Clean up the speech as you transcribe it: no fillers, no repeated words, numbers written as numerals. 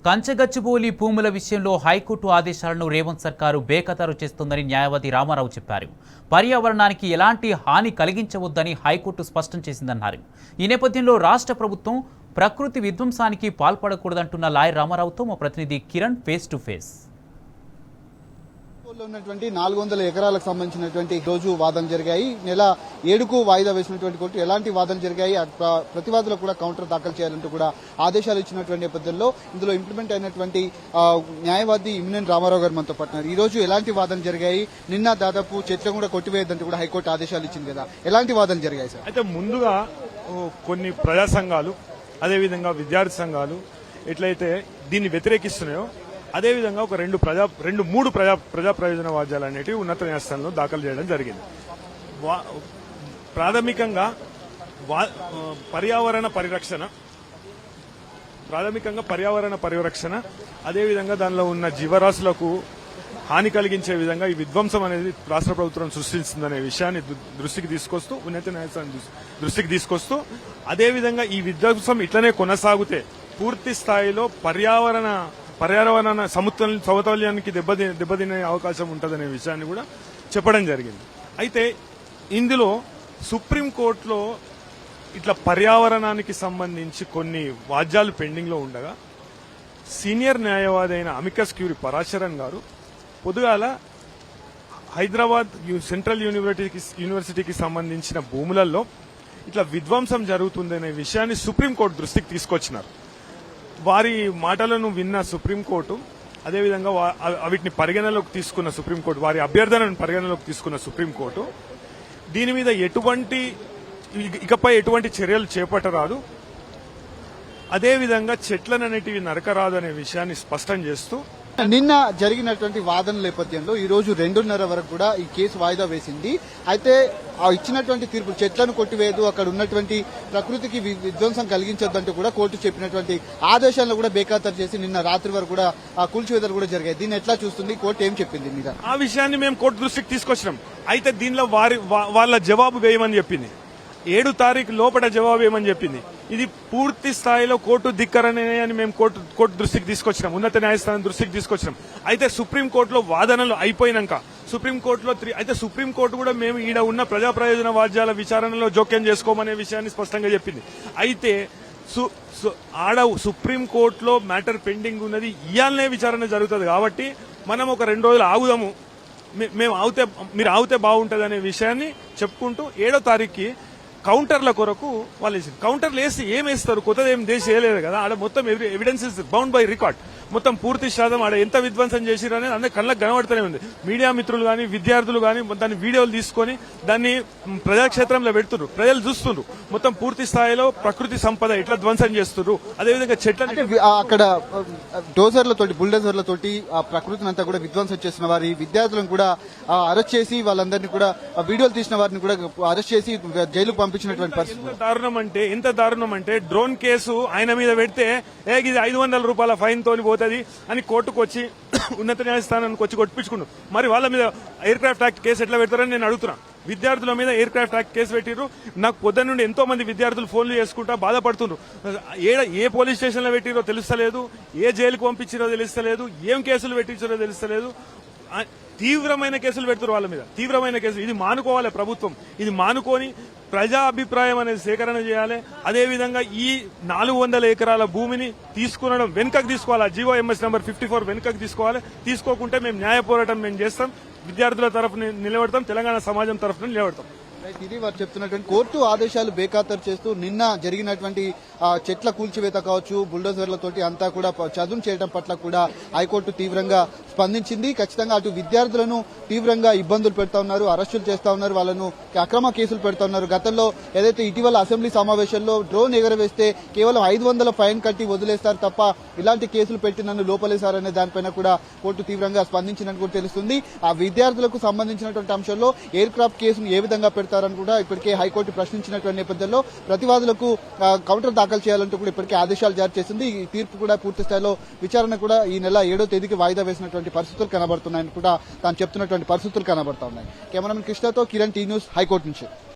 కంచగచ్చిబౌలి భూముల విషయంలో హైకోర్టు ఆదేశాలను రేవంత్ సర్కారు బేఖతారు చేస్తోందని న్యాయవాది రామారావు చెప్పారు. పర్యావరణానికి ఎలాంటి హాని కలిగించవద్దని హైకోర్టు స్పష్టం చేసిందన్నారు. ఈ నేపథ్యంలో రాష్ట్ర ప్రభుత్వం ప్రకృతి విధ్వంసానికి పాల్పడకూడదంటున్న లాయర్ రామారావుతో మా ప్రతినిధి కిరణ్ ఫేస్ టు ఫేస్. ఉన్నటువంటి 400 ఎకరాలకు సంబంధించినటువంటి రోజు వాదనలు జరిగాయి. నెల 7కు వాయిదా వేసినటువంటి కోర్టు ఎలాంటి వాదనలు జరిగాయి, ప్రతివాదులకు కూడా కౌంటర్ దాఖలు చేయాలంటూ కూడా ఆదేశాలు ఇచ్చినటువంటి నేపథ్యంలో ఇందులో ఇంప్లిమెంట్ అయినటువంటి న్యాయవాది ఇమ్మినేని రామారావు గారు మనతో పట్టినారు. ఈ రోజు ఎలాంటి వాదనలు జరిగాయి, నిన్న దాదాపు చెట్లు కూడా కొట్టివేయద్దంటూ కూడా హైకోర్టు ఆదేశాలు ఇచ్చింది కదా, ఎలాంటి వాదనలు జరిగాయి సార్? అయితే ముందుగా కొన్ని ప్రజా సంఘాలు అదేవిధంగా విద్యార్థి సంఘాలు ఎట్లయితే దీన్ని వ్యతిరేకిస్తున్నాయో అదేవిధంగా ఒక మూడు ప్రజా ప్రయోజన వాద్యాలు అనేటివి ఉన్నత న్యాయస్థానంలో దాఖలు చేయడం జరిగింది. ప్రాథమికంగా పర్యావరణ పరిరక్షణ అదేవిధంగా దానిలో ఉన్న జీవరాశులకు హాని కలిగించే విధంగా ఈ విధ్వంసం అనేది రాష్ట్ర ప్రభుత్వం సృష్టిస్తుందనే విషయాన్ని దృష్టికి తీసుకొస్తూ ఉన్నత న్యాయస్థానం దృష్టికి తీసుకొస్తూ అదేవిధంగా ఈ విధ్వంసం ఇట్లనే కొనసాగితే పూర్తి స్థాయిలో పర్యావరణ సమతుల్యానికి దెబ్బతినే అవకాశం ఉంటుందనే విషయాన్ని కూడా చెప్పడం జరిగింది. అయితే ఇందులో సుప్రీంకోర్టులో ఇట్లా పర్యావరణానికి సంబంధించి కొన్ని వాద్యాలు పెండింగ్ లో ఉండగా సీనియర్ న్యాయవాది అయిన అమికస్ క్యూరీ పరాశరన్ గారు పొద్దుగాల హైదరాబాద్ సెంట్రల్ యూనివర్సిటీకి సంబంధించిన భూములలో ఇట్లా విధ్వంసం జరుగుతుందనే విషయాన్ని సుప్రీంకోర్టు దృష్టికి తీసుకొచ్చినారు. వారి మాటలను విన్న సుప్రీంకోర్టు అదేవిధంగా వీటిని పరిగణలోకి తీసుకున్న సుప్రీంకోర్టు, వారి అభ్యర్థనను పరిగణలోకి తీసుకున్న సుప్రీంకోర్టు దీని మీద ఇకపై ఎటువంటి చర్యలు చేపట్టరాదు, అదేవిధంగా చెట్లననేటివి నరకరాదు అనే విషయాన్ని స్పష్టం చేస్తూ నిన్న జరిగినటువంటి వాదన నేపథ్యంలో ఈ రోజు 2:30 వరకు కూడా ఈ కేసు వాయిదా వేసింది. అయితే ఇచ్చినటువంటి తీర్పు చెట్లను కొట్టివేయదు, అక్కడ ఉన్నటువంటి ప్రకృతికి విధ్వంసం కలిగించొద్దంటూ కూడా కోర్టు చెప్పినటువంటి ఆదేశాలను కూడా బేఖాతరు చేసి నిన్న రాత్రి వరకు కూడా కూల్చివేతలు కూడా జరిగాయి. దీన్ని ఎట్లా చూస్తుంది కోర్టు, ఏం చెప్పింది మీద? ఆ విషయాన్ని మేము కోర్టు దృష్టికి తీసుకొచ్చినాం. అయితే దీనిలో వాళ్ళ జవాబు వేయమని చెప్పింది. 7 తారీఖు లోపల జవాబు ఏమని చెప్పింది. ఇది పూర్తి స్థాయిలో కోర్టు ధిక్కరనే అని మేము కోర్టు దృష్టికి తీసుకొచ్చినాం, ఉన్నత న్యాయస్థానం దృష్టికి తీసుకొచ్చినాం. అయితే సుప్రీంకోర్టులో వాదనలు అయిపోయినాక సుప్రీంకోర్టు కూడా మేము ఈడ ఉన్న ప్రజా ప్రయోజన వాద్యాల విచారణలో జోక్యం చేసుకోమనే విషయాన్ని స్పష్టంగా చెప్పింది. అయితే ఆడ సుప్రీంకోర్టులో మ్యాటర్ పెండింగ్ ఉన్నది, ఇయాలనే విచారణ జరుగుతుంది కాబట్టి మనం ఒక 2 రోజులు ఆగుదాము, మీరు ఆగితే బాగుంటుంది అనే విషయాన్ని చెప్పుకుంటూ 7వ తారీఖుకి కౌంటర్ల కొరకు వాళ్ళు వేసింది. కౌంటర్లు వేసి ఏం వేస్తారు, కొత్తది ఏం దేశం వేయలేదు కదా. ఆడ మొత్తం evidence is bound by record, మొత్తం పూర్తి శాతం ఆడ ఎంత విధ్వంసం చేసిరు అనేది అందరి కళ్ళకు కనబడుతూనే ఉంది. మీడియా మిత్రులు గానీ విద్యార్థులు గానీ దాన్ని వీడియోలు తీసుకొని దాన్ని ప్రజాక్షేత్రంలో పెడుతున్నారు, ప్రజలు చూస్తున్నారు. మొత్తం పూర్తి స్థాయిలో ప్రకృతి సంపద ఎట్లా ధ్వంసం చేస్తున్నారు, అదేవిధంగా చెట్లని అక్కడ డోజర్లతోటి బుల్డోజర్లతోటి ఆ ప్రకృతిని అంతా కూడా విధ్వంసం చేసిన వారి విద్యార్థులను కూడా అరెస్ట్ చేసి వాళ్ళందరినీ కూడా వీడియోలు తీసిన వారిని కూడా అరెస్ట్ చేసి జైలుకు పంపించినటువంటి పరిస్థితి. ఎంత దారుణం అంటే డ్రోన్ కేసు ఆయన మీద పెడితే ఇది 500 రూపాయల ఫైన్ తోని పోతుంది అని కోర్టుకు వచ్చి ఉన్నత న్యాయస్థానానికి వచ్చి కొట్టించుకున్నారు. మరి వాళ్ళ మీద ఎయిర్ క్రాఫ్ట్ యాక్ట్ కేసు ఎట్లా పెడతారని నేను అడుగుతున్నా. విద్యార్థుల మీద ఎయిర్ క్రాఫ్ట్ యాక్ట్ కేసు పెట్టిర్రు. నాకు పొద్దున్న నుండి ఎంతో మంది విద్యార్థులు ఫోన్లు చేసుకుంటా బాధపడుతున్నారు. ఏ పోలీస్ స్టేషన్ లో పెట్టిరో తెలుస్తలేదు, ఏ జైలుకు పంపించారో తెలుస్తలేదు, ఏం కేసులు పెట్టించారో తెలుస్తలేదు. తీవ్రమైన కేసులు పెడుతున్నారు వాళ్ళ మీద, తీవ్రమైన కేసులు. ఇది మానుకోవాలి ప్రభుత్వం, ఇది మానుకొని ప్రజా అభిప్రాయం అనేది సేకరణ చేయాలి. అదేవిధంగా ఈ 400 ఎకరాల భూమిని వెనుకకు తీసుకోవాలి, GOMS నంబర్ 54 వెనుకకు తీసుకోవాలి. తీసుకోకుంటే మేము న్యాయ పోరాటం మేము చేస్తాం, విద్యార్థుల తరఫున నిలబడతాం, తెలంగాణ సమాజం తరఫున నిలబడతాం. ఇది వారు చెప్తున్నటువంటి కోర్టు ఆదేశాలు బేఖాతరు చేస్తూ నిన్న జరిగినటువంటి చెట్ల కూల్చివేత కావచ్చు, బుల్డోజర్లతోటి అంతా కూడా చదును చేయడం పట్ల కూడా హైకోర్టు తీవ్రంగా స్పందించింది. ఖచ్చితంగా అటు విద్యార్థులను తీవ్రంగా ఇబ్బందులు పెడతా ఉన్నారు, అరెస్టులు చేస్తా ఉన్నారు, వాళ్ళను అక్రమ కేసులు పెడతా ఉన్నారు. గతంలో ఏదైతే ఇటీవల అసెంబ్లీ సమావేశంలో డ్రోన్ ఎగరవేస్తే కేవలం 500 ఫైన్ కట్టి వదిలేస్తారు తప్ప ఇలాంటి కేసులు పెట్టి నన్ను లోపలేశారనే దానిపైన కూడా కోర్టు తీవ్రంగా స్పందించినట్టు కూడా తెలుస్తుంది. ఆ విద్యార్థులకు సంబంధించినటువంటి అంశంలో ఎయిర్ క్రాఫ్ట్ కేసును ఏ విధంగా పెడతారని కూడా ఇప్పటికే హైకోర్టు ప్రశ్నించినటువంటి నేపథ్యంలో ప్రతివాదులకు కౌంటర్ దాఖలు చేయాలంటూ కూడా ఇప్పటికే ఆదేశాలు జారీ చేసింది. ఈ తీర్పు కూడా పూర్తి స్థాయిలో విచారణ కూడా ఈ నెల 7వ తేదీకి వాయిదా వేసినటువంటి పరిస్థితులు కనబడుతున్నాయని కూడా తాను చెప్తున్నటువంటి పరిస్థితులు కనబడతా ఉన్నాయి. కెమెరామెన్ కృష్ణతో కిరణ్, టీ న్యూస్, హైకోర్టు నుంచి.